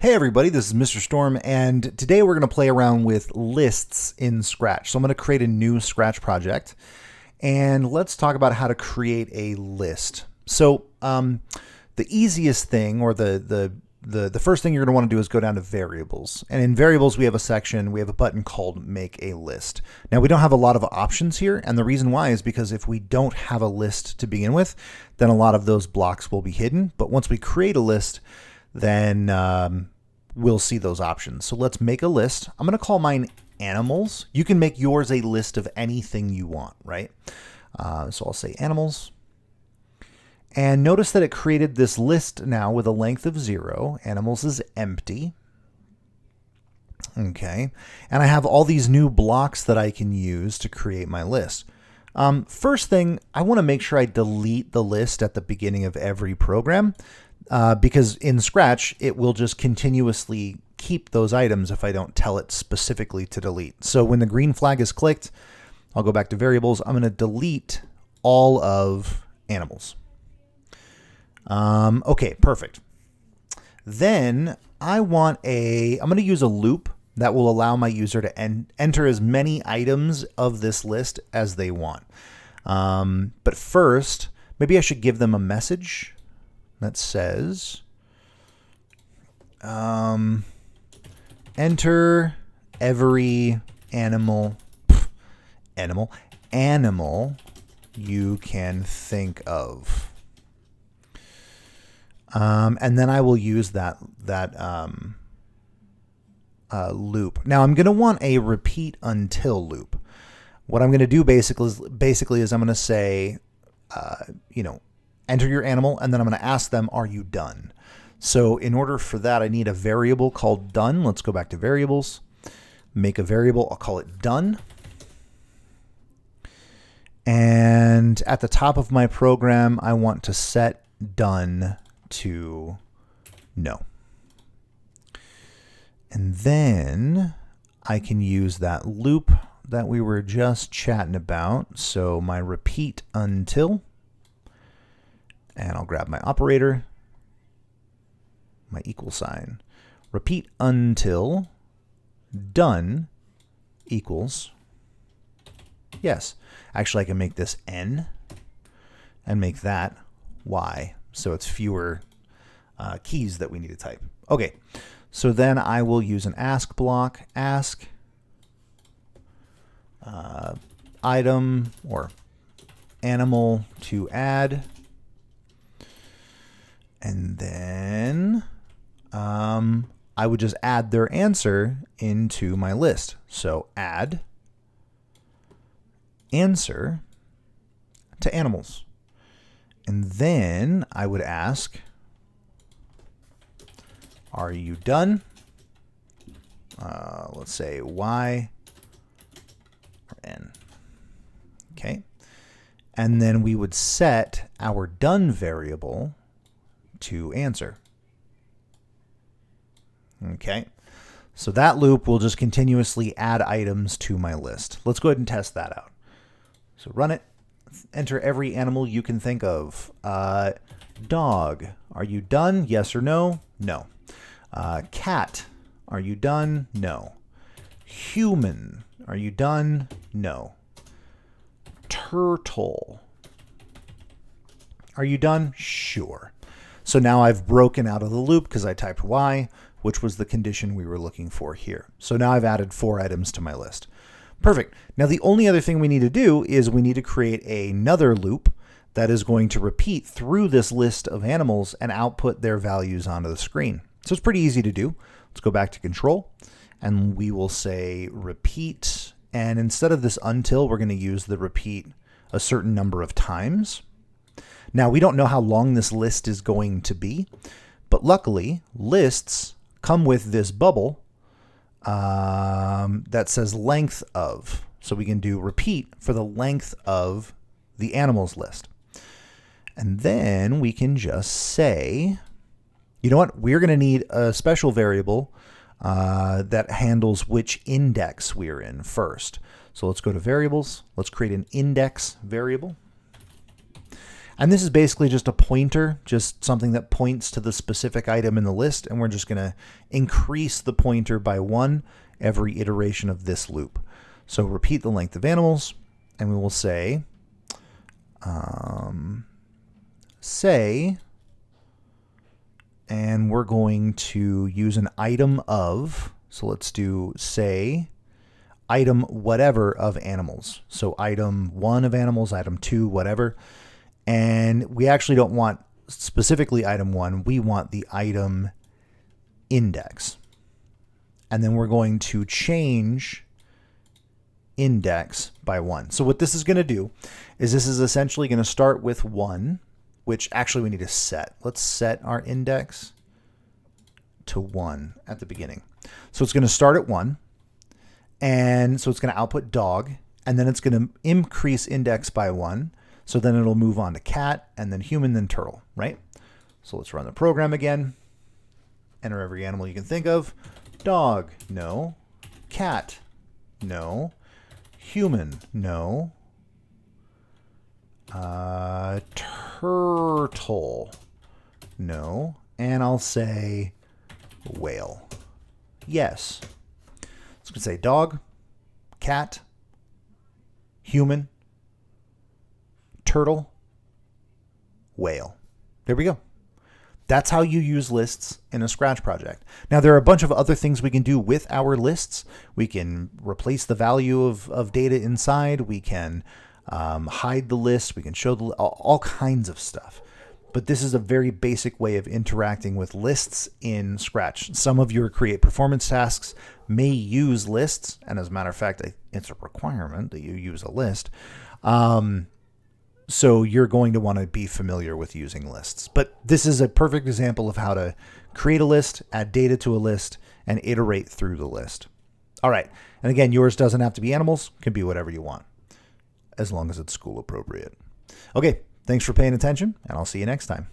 Hey everybody, this is Mr. Storm, and today we're going to play around with lists in Scratch. So I'm going to create a new Scratch project, and let's talk about how to create a list. So the easiest thing, or the first thing you're going to want to do is go down to variables. And in variables, we have a button called Make a List. Now, we don't have a lot of options here, and the reason why is because if we don't have a list to begin with, then a lot of those blocks will be hidden. But once we create a list, then we'll see those options. So let's make a list. I'm going to call mine animals. You can make yours a list of anything you want, right? So I'll say animals. And notice that it created this list now with a length of 0. Animals is empty. Okay. And I have all these new blocks that I can use to create my list. First thing, I want to make sure I delete the list at the beginning of every program. Because in Scratch, it will just continuously keep those items if I don't tell it specifically to delete. So when the green flag is clicked, I'll go back to variables. I'm going to delete all of animals. Okay, perfect. Then I'm going to use a loop that will allow my user to enter as many items of this list as they want. But first, maybe I should give them a message that says, enter every animal you can think of. And then I will use that loop. Now I'm going to want a repeat until loop. What I'm going to do basically is I'm going to say, enter your animal, and then I'm going to ask them, are you done? So in order for that, I need a variable called done. Let's go back to variables, make a variable. I'll call it done. And at the top of my program, I want to set done to no. And then I can use that loop that we were just chatting about. So my repeat until, and I'll grab my operator, my equal sign. Repeat until done equals yes. Actually, I can make this N and make that Y. So it's fewer keys that we need to type. Okay, so then I will use an ask block, ask item or animal to add. And then I would just add their answer into my list. So add answer to animals. And then I would ask, are you done? Let's say Y or N. Okay. And then we would set our done variable to answer. Okay, so that loop will just continuously add items to my list. Let's go ahead and test that out. So run it, enter every animal you can think of. Dog, are you done? Yes or no? No. Cat, are you done? No. Human, are you done? No. Turtle, are you done? Sure. So now I've broken out of the loop because I typed Y, which was the condition we were looking for here. So now I've added 4 items to my list. Perfect. Now the only other thing we need to do is we need to create another loop that is going to repeat through this list of animals and output their values onto the screen. So it's pretty easy to do. Let's go back to control, and we will say repeat. And instead of this until, we're going to use the repeat a certain number of times. Now, we don't know how long this list is going to be, but luckily, lists come with this bubble that says length of. So we can do repeat for the length of the animals list. And then we can just say, you know what? We're going to need a special variable that handles which index we're in first. So let's go to variables. Let's create an index variable. And this is basically just a pointer, just something that points to the specific item in the list. And we're just going to increase the pointer by 1 every iteration of this loop. So repeat the length of animals, and we will say, and we're going to use an item of, so let's do say, item whatever of animals. So item 1 of animals, item 2, whatever. And we actually don't want specifically item 1. We want the item index. And then we're going to change index by 1. So what this is going to do is this is essentially going to start with 1, which actually we need to set. Let's set our index to 1 at the beginning. So it's going to start at 1. And so it's going to output dog, and then it's going to increase index by 1. So then it'll move on to cat, and then human, then turtle, right? So let's run the program again. Enter every animal you can think of. Dog, no. Cat, no. Human, no. Turtle, no. And I'll say whale, yes. It's going to say dog, cat, human, turtle, whale. There we go. That's how you use lists in a Scratch project. Now, there are a bunch of other things we can do with our lists. We can replace the value of data inside. We can hide the list. We can show all kinds of stuff. But this is a very basic way of interacting with lists in Scratch. Some of your create performance tasks may use lists, and as a matter of fact, it's a requirement that you use a list. So you're going to want to be familiar with using lists. But this is a perfect example of how to create a list, add data to a list, and iterate through the list. All right. And again, yours doesn't have to be animals. It can be whatever you want, as long as it's school appropriate. Okay. Thanks for paying attention, and I'll see you next time.